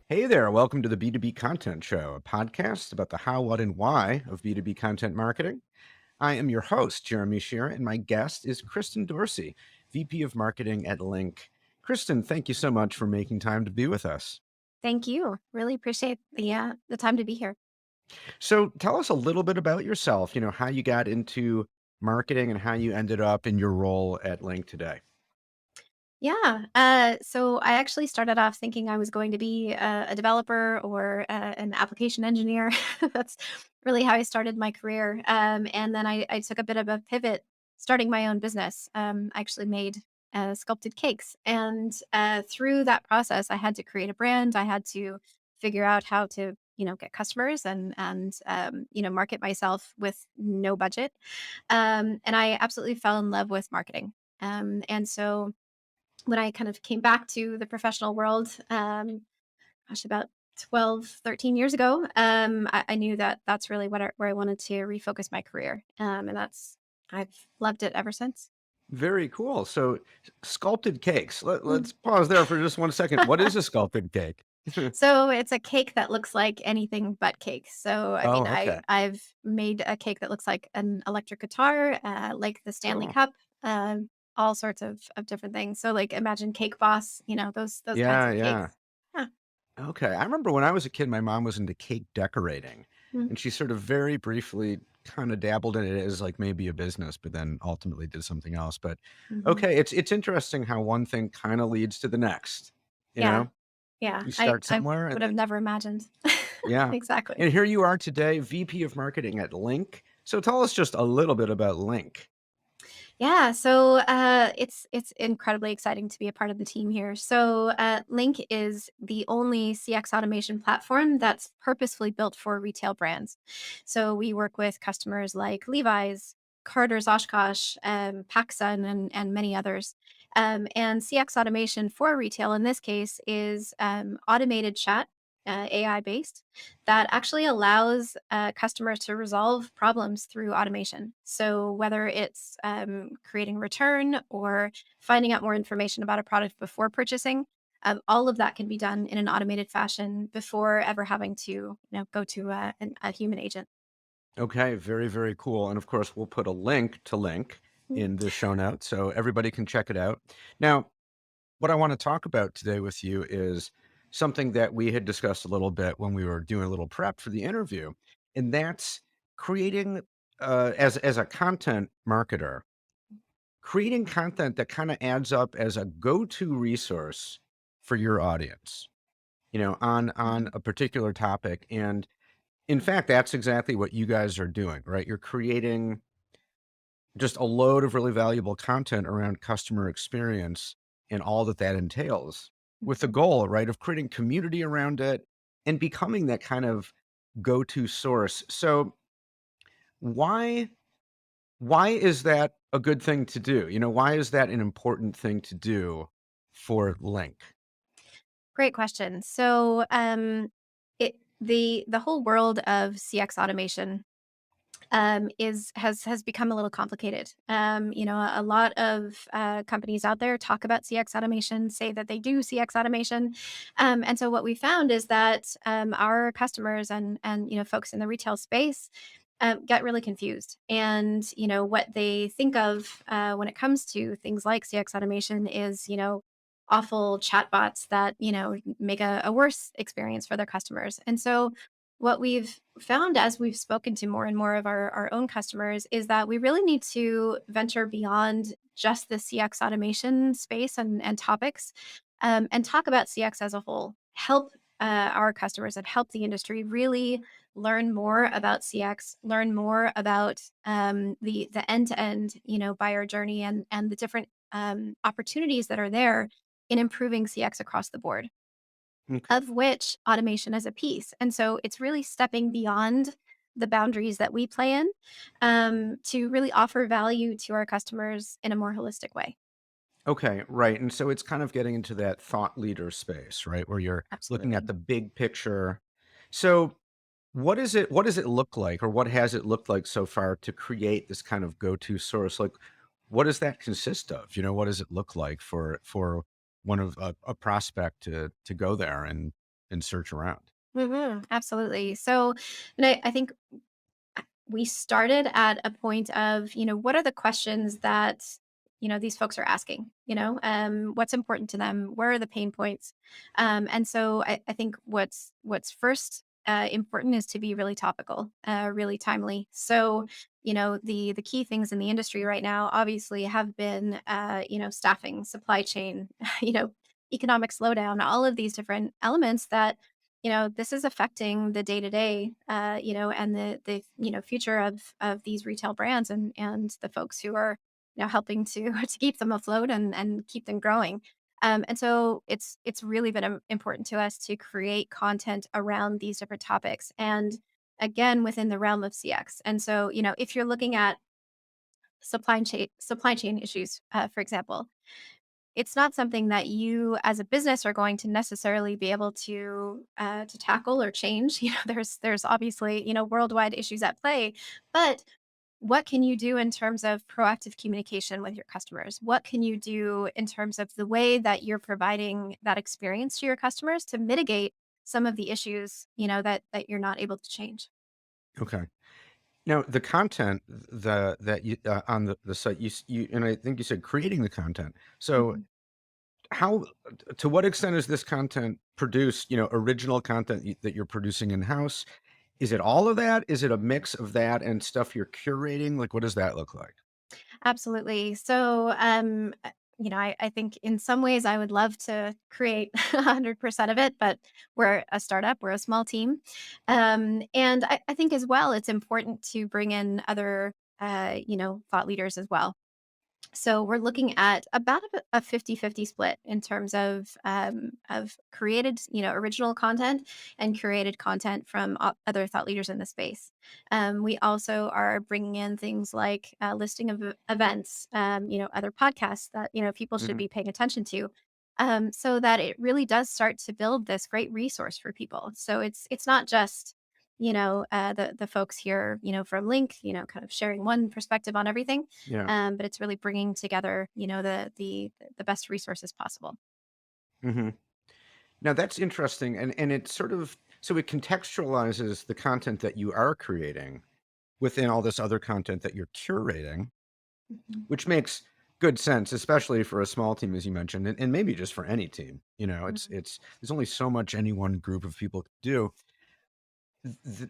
Hey there, welcome to the B2B Content Show, a podcast about the how, what, and why of B2B content marketing. I am your host, Jeremy Shearer, and my guest is Kristin Dorsey, VP of Marketing at Linc. Kristin, thank you so much for making time to be with us. Thank you. Really appreciate the time to be here. So tell us a little bit about yourself, how you got into marketing and how you ended up in your role at Linc today. Yeah. So I actually started off thinking I was going to be a developer or an application engineer. That's really how I started my career. And then I took a bit of a pivot, starting my own business. I actually made sculpted cakes, and through that process, I had to create a brand. I had to figure out how to get customers and market myself with no budget. And I absolutely fell in love with marketing. And so when I kind of came back to the professional world, about 12, 13 years ago, I knew that that's really where I wanted to refocus my career. I've loved it ever since. Very cool. So, sculpted cakes. Mm. Let's pause there for just one second. What is a sculpted cake? So it's a cake that looks like anything but cake. So I mean, Oh, okay. I've made a cake that looks like an electric guitar, like the Stanley Cool. Cup, all sorts of different things. So like imagine Cake Boss, those kinds Yeah, of yeah. cakes. Yeah. Okay. I remember when I was a kid, my mom was into cake decorating, Mm-hmm. and she sort of very briefly kind of dabbled in it as like maybe a business, but then ultimately did something else. But Mm-hmm. okay, it's interesting how one thing kind of leads to the next. You Yeah. know, Yeah. you I start I somewhere, would and have never imagined. yeah, Exactly. and here you are today, VP of Marketing at Linc. So tell us just a little bit about Linc. Yeah, so it's incredibly exciting to be a part of the team here. So Linc is the only CX automation platform that's purposefully built for retail brands. So we work with customers like Levi's, Carter's Oshkosh, PacSun, and many others. And CX automation for retail in this case is automated chat, AI based, that actually allows customers to resolve problems through automation. So, whether it's creating return or finding out more information about a product before purchasing, all of that can be done in an automated fashion before ever having to go to a human agent. Okay, very, very cool. And of course, we'll put a link to Link Mm. in the show notes so everybody can check it out. Now, what I want to talk about today with you is something that we had discussed a little bit when we were doing a little prep for the interview, and that's creating as a content marketer, creating content that kind of adds up as a go-to resource for your audience, on Mhm. a particular topic. And in fact, that's exactly what you guys are doing, right? You're creating just a load of really valuable content around customer experience and all that that entails with the Mhm. goal, right, of creating community around it and becoming that kind of go-to source. So why why is that a good thing to do? Why is that an important thing to do for Link? Great question. So, the whole world of CX automation is has become a little complicated. A lot of companies out there talk about CX automation, say that they do CX automation, and so what we found is that our customers and folks in the retail space get really confused. And what they think of when it comes to things like CX automation is awful chatbots that make a worse experience for their customers. And so what we've found as we've spoken to more and more of our own customers is that we really need to venture beyond just the CX automation space and topics, and talk about CX as a whole. Help our customers and help the industry really learn more about CX, learn more about the end to end buyer journey and the different opportunities that are there in improving CX across the board, Okay. of which automation is a piece. And so it's really stepping beyond the boundaries that we play in, to really offer value to our customers in a more holistic way. Okay, right. And so it's kind of getting into that thought leader space, right? Where you're looking at Absolutely. the big picture. So what does it look like, or what has it looked like so far to create this kind of go-to source? Like, what does that consist of? What does it look like for one of a prospect to go there? And and search around. Absolutely. So, and I think we started at a point of, what are the questions that, these folks are asking, what's important to them? Where are the pain points? And so I think what's first important is to be really topical, really timely. So, the key things in the industry right now obviously have been, staffing, supply chain, you know, economic slowdown, all of these different elements that this is affecting the day to day, and the future of these retail brands and the folks who are helping to to keep them afloat and keep them growing. And so it's really been important to us to create content around these different topics, and again within the realm of CX. And so if you're looking at supply chain issues, for example, it's not something that you as a business are going to necessarily be able to tackle or change. There's obviously, worldwide issues at play, but what can you do in terms of proactive communication with your customers? What can you do in terms of the way that you're providing that experience to your customers to mitigate some of the issues, that you're not able to change? Okay. Now, the content that you on the site you and I think you said creating the content. So Mhm. how to what extent is this content produced, original content that you're producing in house? Is it all of that? Is it a mix of that and stuff you're curating? Like, what does that look like? Absolutely. So, I think in some ways I would love to create 100% of it, but we're a startup, we're a small team. And I think as well, it's important to bring in other, thought leaders as well. So we're looking at about a 50-50 split in terms of created, original content and curated content from other thought leaders in the space. We also are bringing in things like a listing of events, other podcasts that people should Mhm. be paying attention to, so that it really does start to build this great resource for people. So it's not just the folks here from Linc, kind of sharing one perspective on everything, Yeah. but it's really bringing together, the best resources possible. Mhm. Now that's interesting, and it sort of so it contextualizes the content that you are creating within all this other content that you're curating, Mhm. which makes good sense, especially for a small team, as you mentioned, and maybe just for any team. Mhm. It's there's only so much any one group of people can do.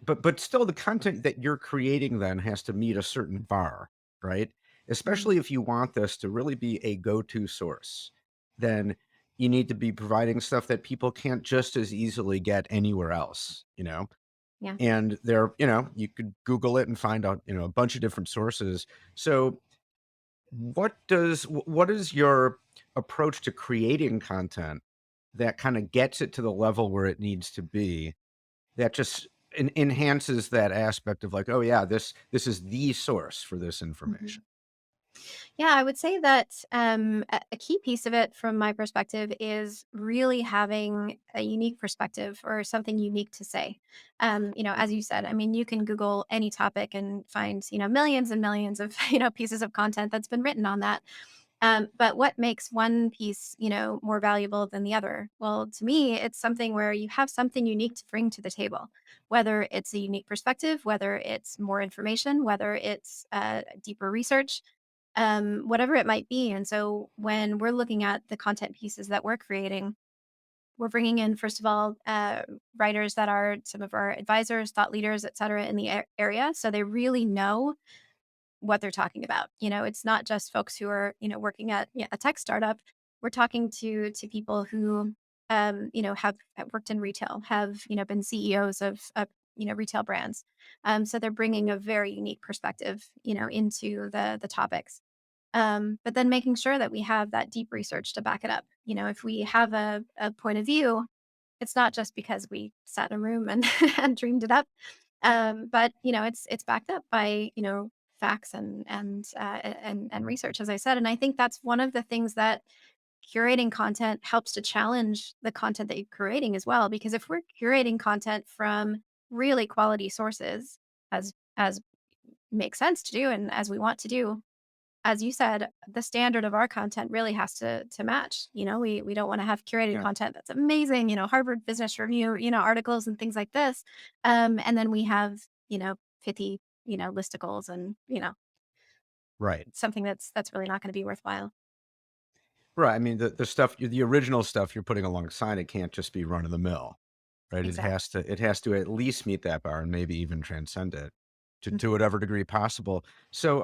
But still, the content that you're creating then has to meet a certain bar, right? Mhm. Especially if you want this to really be a go-to source, then you need to be providing stuff that people can't just as easily get anywhere else. Yeah. And you could Google it and find out, a bunch of different sources. So what is your approach to creating content that kind of gets it to the level where it needs to be, that just enhances that aspect of like, oh yeah, this is the source for this Mhm. information. Yeah, I would say that a key piece of it from my perspective is really having a unique perspective or something unique to say. As you said, I mean, you can Google any topic and find, millions and millions of, pieces of content that's been written on that. But what makes one piece, more valuable than the other? Well, to me, it's something where you have something unique to bring to the table, whether it's a unique perspective, whether it's more information, whether it's deeper research, whatever it might be. And so when we're looking at the content pieces that we're creating, we're bringing in, first of all, writers that are some of our advisors, thought leaders, et cetera, in the area. So they really know what they're talking about. It's not just folks who are, working at a tech startup. We're talking to people who, have worked in retail, have, been CEOs of retail brands. So they're bringing a very unique perspective, into the topics. But then making sure that we have that deep research to back it up. If we have a point of view, it's not just because we sat in a room and and dreamed it up, but it's backed up by facts and research, as I said. And I think that's one of the things that curating content helps to challenge the content that you're creating as well. Because if we're curating content from really quality sources, as makes sense to do, and as we want to do, as you said, the standard of our content really has to match. We don't want to have curated Yeah. content that's amazing, Harvard Business Review, articles and things like this. And then we have, 50, listicles and, Right. something that's really not going to be worthwhile. Right. I mean, the stuff, the original stuff you're putting alongside it can't just be run of the mill, right? Exactly. It has to at least meet that bar and maybe even transcend it to Mhm. whatever degree possible. So,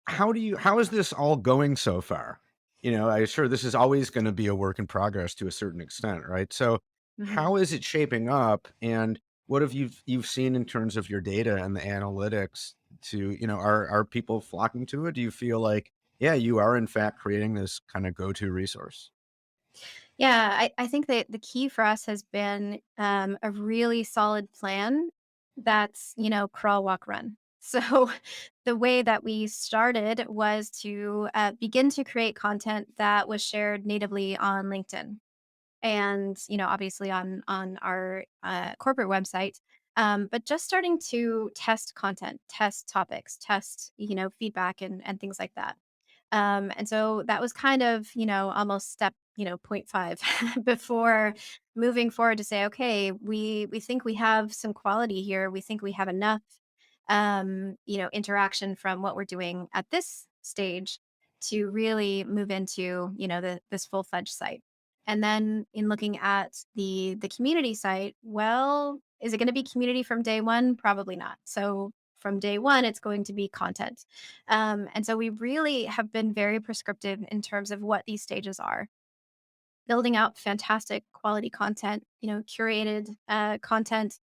how is this all going so far? I'm sure this is always going to be a work in progress to a certain extent, right? So, Mhm. how is it shaping up, and what have you've seen in terms of your data and the analytics to, are people flocking to it? Do you feel like, yeah, you are in fact creating this kind of go-to resource? Yeah, I think that the key for us has been a really solid plan that's, crawl, walk, run. So the way that we started was to begin to create content that was shared natively on LinkedIn and, obviously on our corporate website. But just starting to test content, test topics, test, feedback and things like that. And so that was kind of, almost step, point 5 before moving forward to say, okay, we think we have some quality here. We think we have enough interaction from what we're doing at this stage to really move into, this full-fledged site. And then in looking at the community site, well, is it going to be community from day one? Probably not. So from day one, it's going to be content. And so we really have been very prescriptive in terms of what these stages are. Building out fantastic quality content, curated content,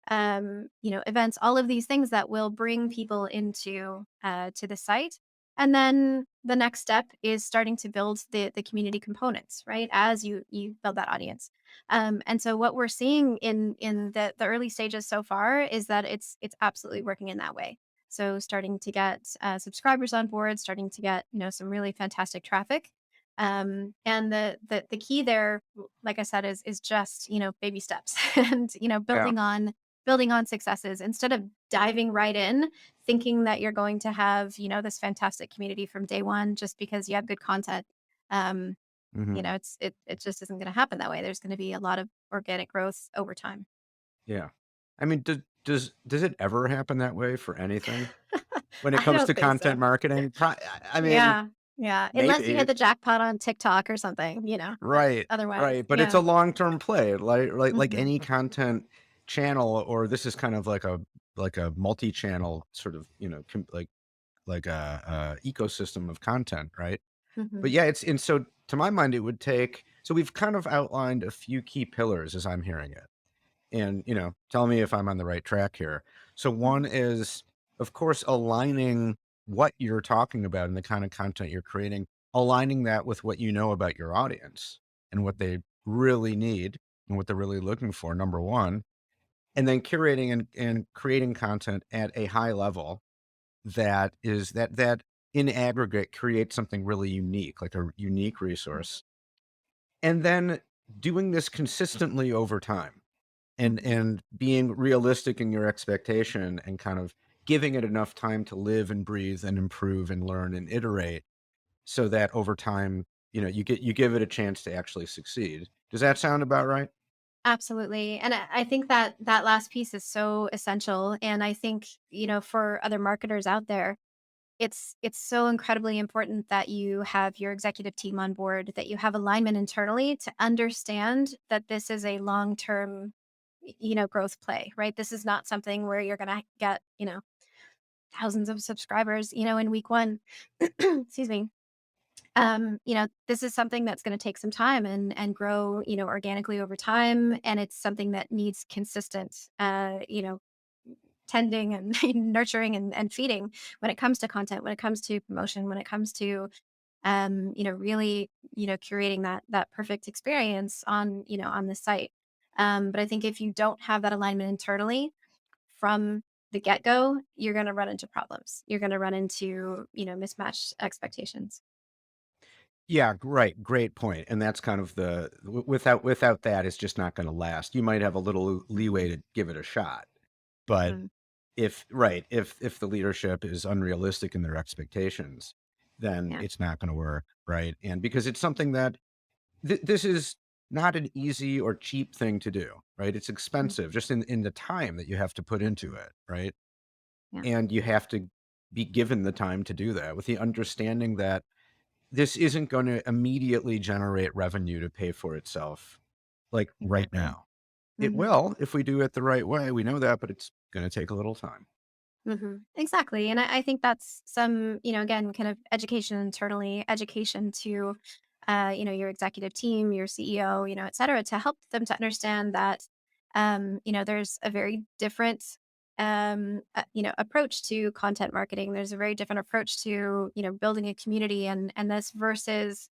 events, all of these things that will bring people into to the site. And then the next step is starting to build the community components, right? As you build that audience. And so what we're seeing in the early stages so far is that it's absolutely working in that way. So starting to get subscribers on board, starting to get some really fantastic traffic, and the key there, like I said, is just, baby steps and, Yeah. building on successes instead of diving right in, thinking that you're going to have, this fantastic community from day one just because you have good content. Um, Hmm. it just isn't going to happen that way. There's going to be a lot of organic growth over time. Yeah. I mean, does it ever happen that way for anything when it I comes don't to think so. content marketing? I mean, Yeah. Yeah. Unless you hit maybe. the jackpot on TikTok or something, but Right, otherwise, right, but it's yeah. a long-term play, like Hmm. any content channel, or this is kind of like a multi-channel sort of, like a ecosystem of content, right? But Hmm. yeah, it's and so to my mind, it would take so we've kind of outlined a few key pillars as I'm hearing it. And, tell me if I'm on the right track here. So one is, of course, aligning what you're talking about and the kind of content you're creating, aligning that with what you know about your audience and what they really need and what they're really looking for, number one. And then curating and creating content at a high level that in aggregate creates something really unique, like a unique resource. And then doing this consistently over time Mhm. and being realistic in your expectation and kind of giving it enough time to live and breathe and improve and learn and iterate so that over time, you give it a chance to actually succeed. Does that sound about right? Absolutely. And I think that that last piece is so essential. And I think, for other marketers out there, it's so incredibly important that you have your executive team on board, that you have alignment internally to understand that this is a long-term, growth play, right? This is not something where you're gonna get, thousands of subscribers, in week one. Excuse me. This is something that's going to take some time and grow, organically over time. And it's something that needs consistent, tending and nurturing and feeding when it comes to content, when it comes to promotion, when it comes to, really, curating that perfect experience on, on the site. But I think if you don't have that alignment internally from the get go, you're going to run into problems. You're going to run into, mismatched expectations. Yeah, right. Great point. And that's kind of without that, it's just not going to last. You might have a little leeway to give it a shot, but Mhm. If right, if the leadership is unrealistic in their expectations, then Yeah. it's not gonna work, right? And because it's something that this is not an easy or cheap thing to do, right? It's Mhm. expensive just in the time that you have to put into it, right? Yeah. And you have to be given the time to do that with the understanding that this isn't gonna immediately generate revenue to pay for itself, like, right Exactly. now. It Mhm. will if we do it the right way, we know that, but it's gonna take a little time. Exactly. And I think that's some, again, kind of education internally, education to, your executive team, your CEO, et cetera, to help them to understand that, there's a very different, approach to content marketing. There's a very different approach to, building a community and this versus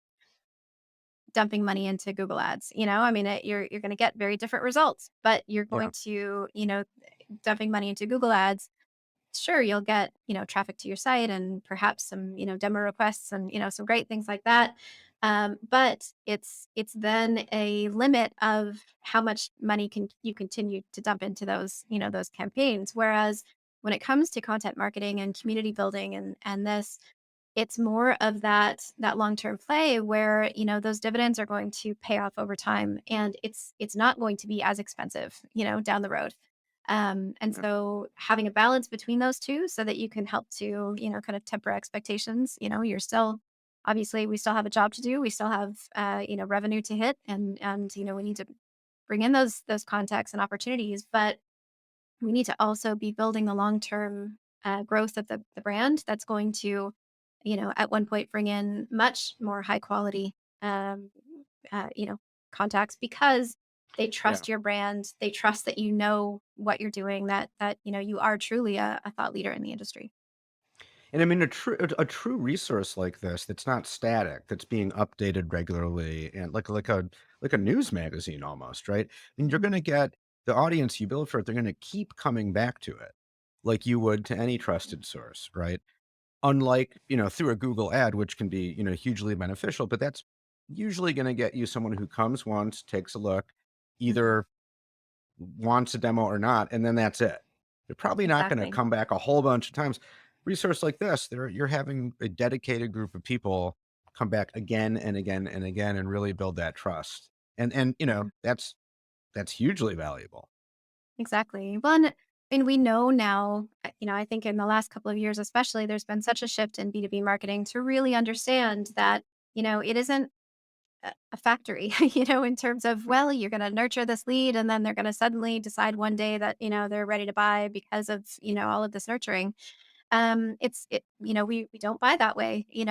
dumping money into Google ads. I mean, you're going to get very different results, but you're Yeah, going to, dumping money into Google ads. Sure, you'll get, traffic to your site and perhaps some, demo requests and, some great things like that. But it's then a limit of how much money can you continue to dump into those, those campaigns. Whereas when it comes to content marketing and community building and this, it's more of that long-term play where, those dividends are going to pay off over time and it's not going to be as expensive, down the road. And yeah, so having a balance between those two so that you can help to, kind of temper expectations, you're still obviously we still have a job to do. We still have revenue to hit and we need to bring in those contacts and opportunities, but we need to also be building the long-term growth of the brand that's going to, at one point bring in much more high quality, um, uh, you know, contacts because they yeah. trust your brand. They trust that you know what you're doing, that, you are truly a thought leader in the industry. And I mean, a true resource like this that's not static, that's being updated regularly and like a news magazine almost, right? And you're Mhm. gonna get the audience you build for it, they're gonna keep coming back to it like you would to any trusted source, right? Unlike, through a Google ad, which can be, hugely beneficial, but that's usually gonna get you someone who comes once, takes a look, Mhm. either wants a demo or not, and then that's it. They're probably not gonna Exactly. come back a whole bunch of times. Resource like this, you're having a dedicated group of people come back again and again and again and really build that trust. And Mhm. that's hugely valuable. Exactly. Well, and we know now, I think in the last couple of years, especially, there's been such a shift in B2B marketing to really understand that, it isn't a factory, in terms of, well, you're going to nurture this lead and then they're going to suddenly decide one day that, they're ready to buy because of, all of this nurturing. We don't buy that way. We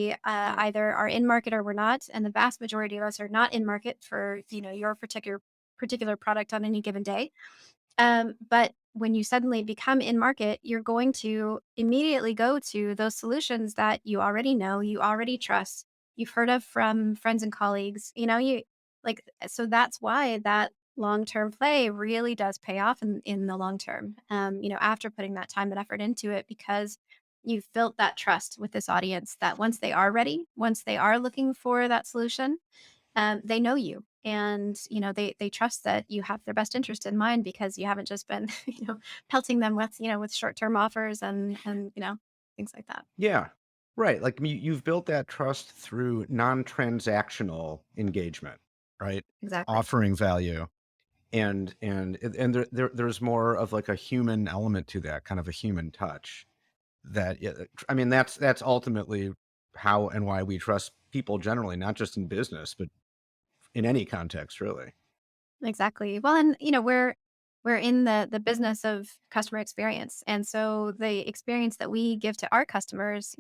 Yeah. either are in market or we're not. And the vast majority of us are not in market for, your particular product on any given day. But when you suddenly become in market, you're going to immediately go to those solutions that you already know, you already trust, you've heard of from friends and colleagues. So that's why that long-term play really does pay off in the long term. After putting that time and effort into it, because you've built that trust with this audience that once they are ready, once they are looking for that solution, they know you and they trust that you have their best interest in mind because you haven't just been pelting them with with short-term offers and things like that. Yeah. Right. Like you've built that trust through non-transactional engagement, right? Exactly. Offering value. And there's more of like a human element to that, kind of a human touch. That yeah, I mean, that's ultimately how and why we trust people generally, not just in business, but in any context, really. Exactly. Well, and we're in the business of customer experience, and so the experience that we give to our customers,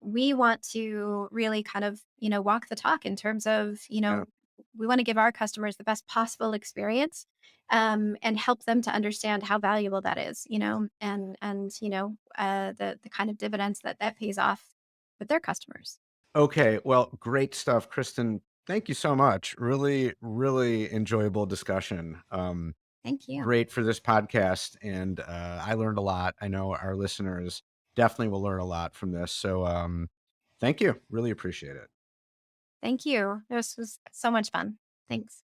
we want to really kind of, walk the talk in terms of, Yeah. we want to give our customers the best possible experience, and help them to understand how valuable that is, and the kind of dividends that that pays off with their customers. Okay. Well, great stuff, Kristen. Thank you so much. Really, really enjoyable discussion. Thank you. Great for this podcast, and I learned a lot. I know our listeners definitely will learn a lot from this. So, thank you. Really appreciate it. Thank you. This was so much fun. Thanks.